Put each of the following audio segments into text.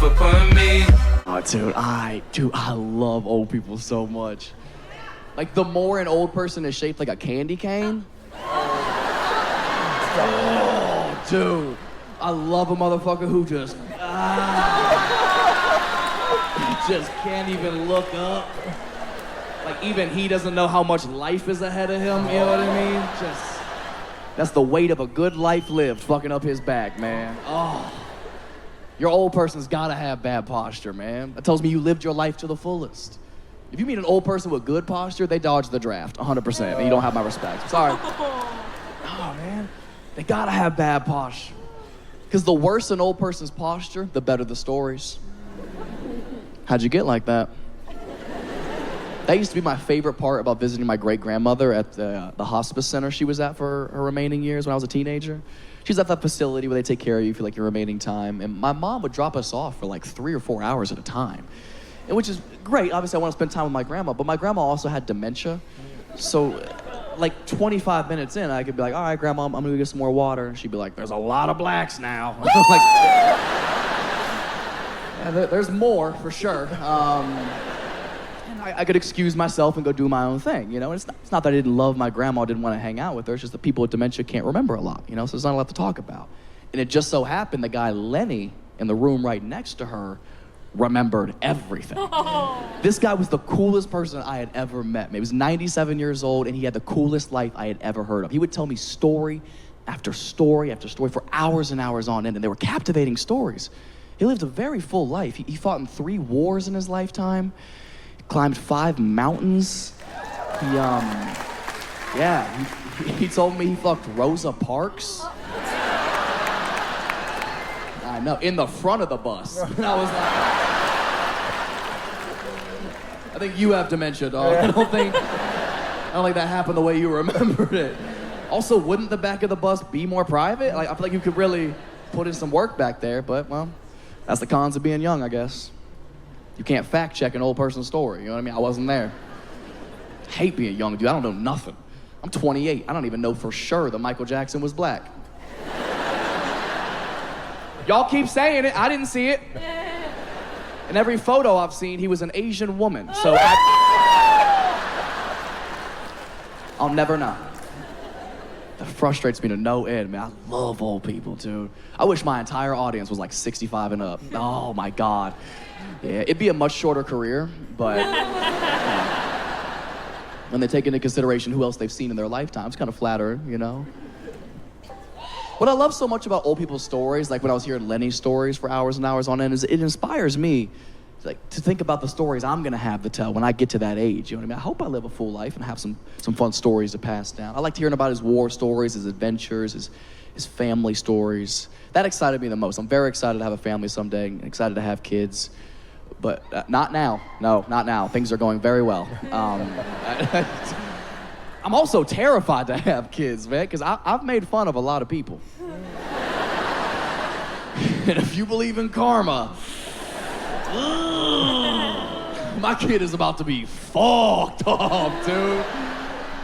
upon me. Oh, dude, I love old people so much. Like, the more an old person is shaped like a candy cane. Oh, dude. I love a motherfucker who just just can't even look up. Like, even he doesn't know how much life is ahead of him, you know what I mean? Just, that's the weight of a good life lived fucking up his back, man. Oh. Your old person's gotta have bad posture, man. That tells me you lived your life to the fullest. If you meet an old person with good posture, they dodge the draft, 100%, and you don't have my respect. Sorry. Oh, man. They gotta have bad posture. Because the worse an old person's posture, the better the stories. How'd you get like that? That used to be my favorite part about visiting my great-grandmother at the hospice center she was at for her remaining years when I was a teenager. She's at that facility where they take care of you for like your remaining time. And my mom would drop us off for like 3 or 4 hours at a time. And which is great. Obviously, I want to spend time with my grandma, but my grandma also had dementia. So like 25 minutes in, I could be like, all right, Grandma, I'm gonna go get some more water. And she'd be like, there's a lot of blacks now. I'm like, yeah, there's more for sure. And I could excuse myself and go do my own thing, you know? And it's not that I didn't love my grandma, didn't want to hang out with her. It's just that people with dementia can't remember a lot, you know? So there's not a lot to talk about. And it just so happened the guy Lenny in the room right next to her remembered everything. This guy was the coolest person I had ever met. He was 97 years old, and he had the coolest life I had ever heard of. He would tell me story after story after story for hours and hours on end, and they were captivating stories. He lived a very full life. He fought in 3 wars in his lifetime. He climbed 5 mountains. He told me he fucked Rosa Parks. I know, in the front of the bus. And I was like, I think you have dementia, dog. I don't think that happened the way you remembered it. Also, wouldn't the back of the bus be more private? Like, I feel like you could really put in some work back there, but, well, that's the cons of being young, I guess. You can't fact check an old person's story, you know what I mean? I wasn't there. I hate being young, dude. I don't know nothing. I'm 28. I don't even know for sure that Michael Jackson was black. Y'all keep saying it. I didn't see it. In every photo I've seen, he was an Asian woman. So I'll never know. That frustrates me to no end, man. I love old people, dude. I wish my entire audience was like 65 and up. Oh, my God. Yeah, it'd be a much shorter career, but when they take into consideration who else they've seen in their lifetime, it's kind of flattering, you know? What I love so much about old people's stories, like when I was hearing Lenny's stories for hours and hours on end, is it inspires me to think about the stories I'm gonna have to tell when I get to that age. You know what I mean? I hope I live a full life and have some fun stories to pass down. I liked hearing about his war stories, his adventures, his family stories. That excited me the most. I'm very excited to have a family someday, and excited to have kids. But not now. No, not now. Things are going very well. I'm also terrified to have kids, man, because I've made fun of a lot of people. And if you believe in karma, my kid is about to be fucked up, dude.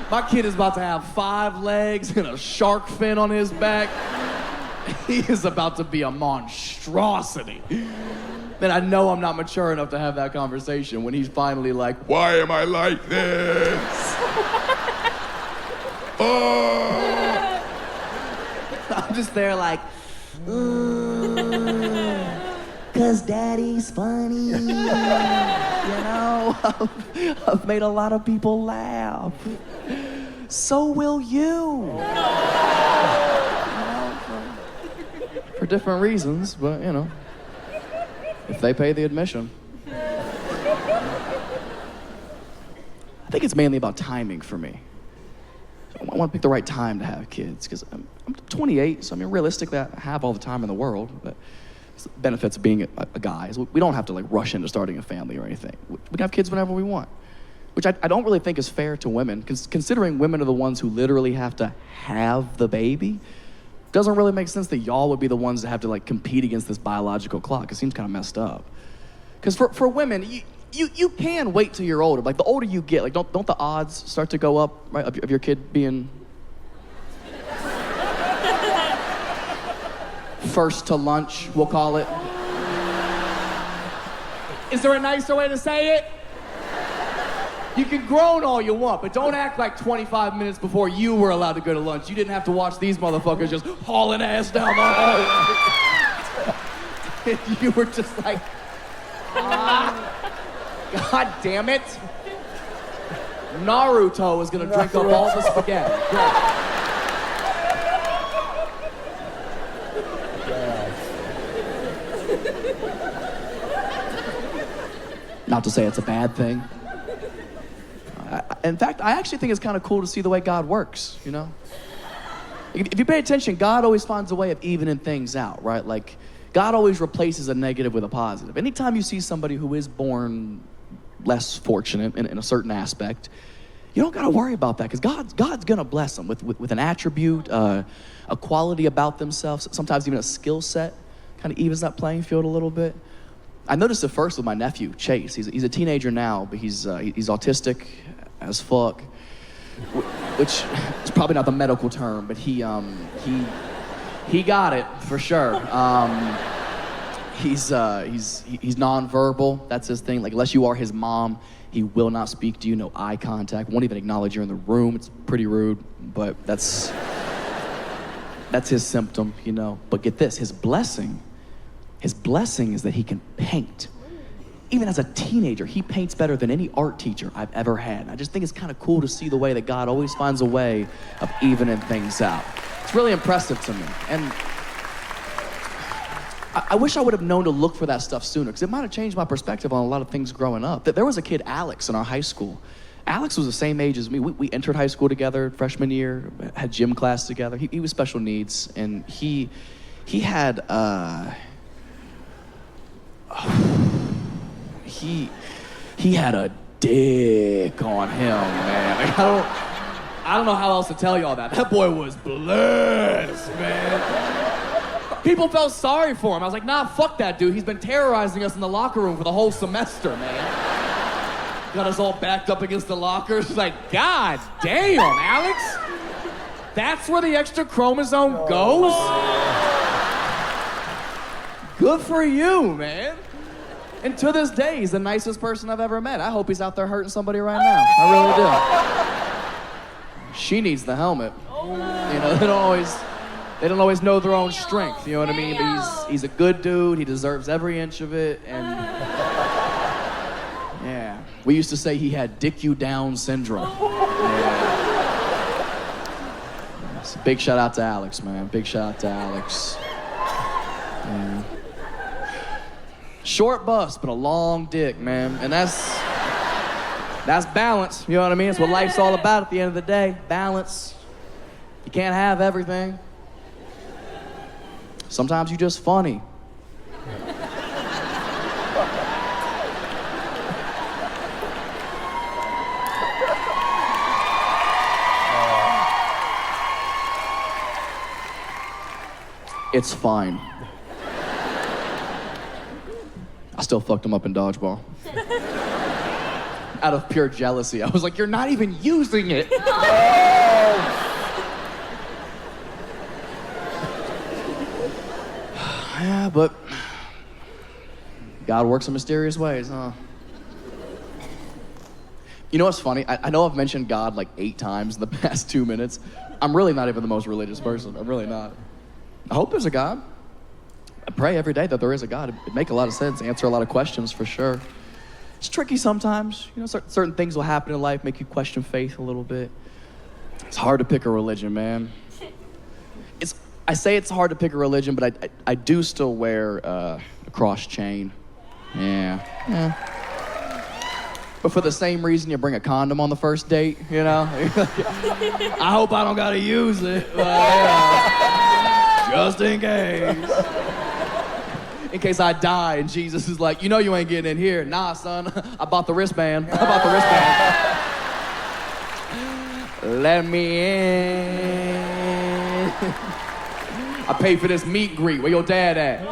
My kid is about to have 5 legs and a shark fin on his back. He is about to be a monstrosity. And I know I'm not mature enough to have that conversation when he's finally like, why am I like this? Oh. I'm just there like, cause daddy's funny. You know, I've made a lot of people laugh. So will you. For different reasons, but you know, if they pay the admission. I think it's mainly about timing for me. I want to pick the right time to have kids, because I'm 28, so I mean, realistically, I have all the time in the world, but it's the benefits of being a guy is we don't have to like rush into starting a family or anything. We can have kids whenever we want, which I don't really think is fair to women, considering women are the ones who literally have to have the baby. Doesn't really make sense that y'all would be the ones that have to like compete against this biological clock. It seems kind of messed up. Because for women, you can wait till you're older. Like the older you get, like don't the odds start to go up, right, of your kid being first to lunch, we'll call it. Is there a nicer way to say it? You can groan all you want, but don't act like 25 minutes before you were allowed to go to lunch. You didn't have to watch these motherfuckers just hauling ass down the hallway. And you were just like, God damn it. Naruto is gonna drink up all the spaghetti. Go. Not to say it's a bad thing. In fact, I actually think it's kind of cool to see the way God works, you know? If you pay attention, God always finds a way of evening things out, right? Like, God always replaces a negative with a positive. Anytime you see somebody who is born less fortunate in a certain aspect, you don't gotta worry about that, because God's gonna bless them with an attribute, a quality about themselves, sometimes even a skill set, kind of evens that playing field a little bit. I noticed it first with my nephew, Chase. He's a teenager now, but he's autistic as fuck, which is probably not the medical term, but he got it for sure. He's nonverbal. That's his thing. Like, unless you are his mom, he will not speak to you. No eye contact. Won't even acknowledge you're in the room. It's pretty rude, but that's his symptom, you know. But get this, his blessing is that he can paint. Even as a teenager, he paints better than any art teacher I've ever had. I just think it's kind of cool to see the way that God always finds a way of evening things out. It's really impressive to me. And I wish I would have known to look for that stuff sooner, because it might have changed my perspective on a lot of things growing up. There was a kid, Alex, in our high school. Alex was the same age as me. We entered high school together freshman year, had gym class together. He was special needs, and he had he had a dick on him, man. Like, I don't know how else to tell y'all that. That boy was blessed, man. People felt sorry for him. I was like, nah, fuck that dude. He's been terrorizing us in the locker room for the whole semester, man. Got us all backed up against the lockers. Like, God damn, Alex. That's where the extra chromosome goes? Good for you, man. And to this day, he's the nicest person I've ever met. I hope he's out there hurting somebody right now. I really do. She needs the helmet. You know, they don't always know their own strength, you know what I mean? But he's a good dude. He deserves every inch of it. And yeah, we used to say he had dick you down syndrome. Yeah. So big shout out to Alex, man. Big shout out to Alex. Yeah. Short bust, but a long dick, man. And that's balance, you know what I mean? It's what life's all about at the end of the day. Balance. You can't have everything. Sometimes you're just funny. It's fine. I still fucked him up in dodgeball. Out of pure jealousy. I was like, you're not even using it. Yeah, but God works in mysterious ways, huh? You know what's funny? I know I've mentioned God like 8 times in the past 2 minutes. I'm really not even the most religious person. I'm really not. I hope there's a God. I pray every day that there is a God. It'd make a lot of sense, answer a lot of questions for sure. It's tricky sometimes. You know, certain things will happen in life, make you question faith a little bit. It's hard to pick a religion, man. I say it's hard to pick a religion, but I do still wear a cross chain. Yeah. But for the same reason you bring a condom on the first date, you know? I hope I don't gotta use it. Just in case. In case I die and Jesus is like, you know you ain't getting in here. Nah, son, I bought the wristband. Let me in. I paid for this meet and greet. Where your dad at?